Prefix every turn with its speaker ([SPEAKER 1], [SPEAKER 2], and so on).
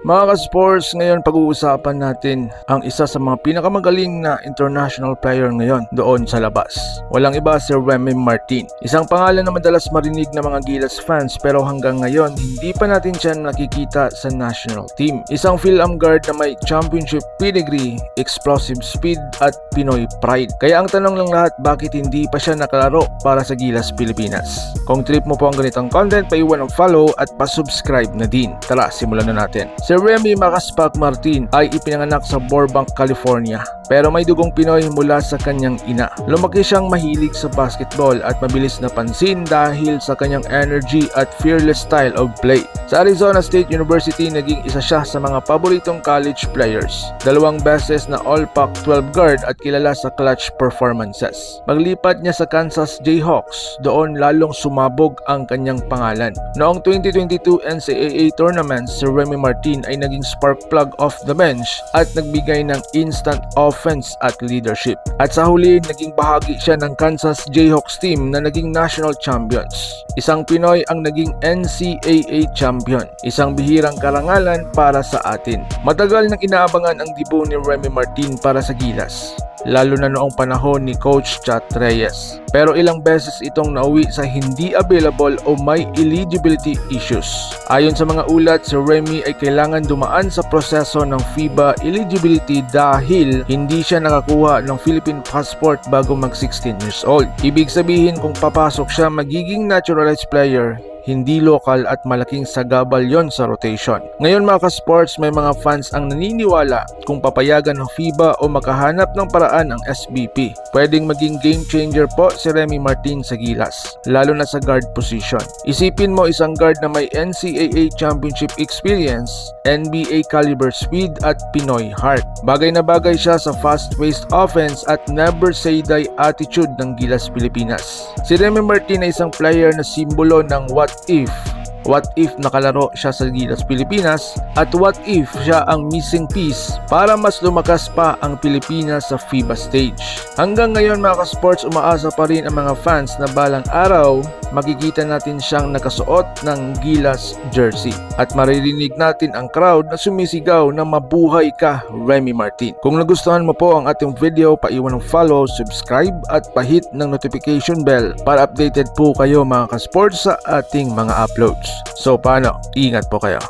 [SPEAKER 1] Mga ka-sports, ngayon pag-uusapan natin ang isa sa mga pinakamagaling na international player ngayon doon sa labas. Walang iba si Remy Martin. Isang pangalan na madalas marinig ng mga Gilas fans pero hanggang ngayon hindi pa natin siya nakikita sa national team. Isang Phil-Am guard na may championship pedigree, explosive speed at Pinoy pride. Kaya ang tanong lang lahat, bakit hindi pa siya nakalaro para sa Gilas Pilipinas? Kung trip mo po ang ganitong content, paiwan ng follow at pa-subscribe na din. Tara, simulan na natin. Si Remy Martin ay ipinanganak sa Burbank, California, pero may dugong Pinoy mula sa kanyang ina. Lumaki siyang mahilig sa basketball at mabilis na pansin dahil sa kanyang energy at fearless style of play. Sa Arizona State University, naging isa siya sa mga paboritong college players. 2 beses na All-Pac-12 guard at kilala sa clutch performances. Paglipat niya sa Kansas Jayhawks, doon lalong sumabog ang kanyang pangalan. Noong 2022 NCAA tournament, si Remy Martin ay naging spark plug off the bench at nagbigay ng instant offense at leadership. At sa huli, naging bahagi siya ng Kansas Jayhawks team na naging national champions. Isang Pinoy ang naging NCAA champion. Isang bihirang karangalan para sa atin. Matagal nang inaabangan ang debut ni Remy Martin para sa Gilas, lalo na noong panahon ni Coach Chat Reyes. Pero ilang beses itong nauwi sa hindi available o may eligibility issues. Ayon sa mga ulat, si Remy ay kailangan dumaan sa proseso ng FIBA eligibility dahil hindi siya nakakuha ng Philippine passport bago mag 16 years old. Ibig sabihin, kung papasok siya, magiging naturalized player, hindi lokal, at malaking sagabal yon sa rotation. Ngayon mga ka-sports, may mga fans ang naniniwala kung papayagan ng FIBA o makahanap ng paraan ang SBP, pwedeng maging game changer po si Remy Martin sa Gilas, lalo na sa guard position. Isipin mo, isang guard na may NCAA championship experience, NBA caliber speed at Pinoy heart. Bagay na bagay siya sa fast-paced offense at never say die attitude ng Gilas Pilipinas. Si Remy Martin ay isang player na simbolo ng what if. What if nakalaro siya sa Gilas Pilipinas, at what if siya ang missing piece para mas lumakas pa ang Pilipinas sa FIBA stage. Hanggang ngayon mga ka-sports, umaasa pa rin ang mga fans na balang araw makikita natin siyang nakasuot ng Gilas jersey at maririnig natin ang crowd na sumisigaw na mabuhay ka Remy Martin. Kung nagustuhan mo po ang ating video, paiwan ng follow, subscribe at pahit ng notification bell para updated po kayo mga ka-sports sa ating mga uploads. So paano? Ingat po kayo.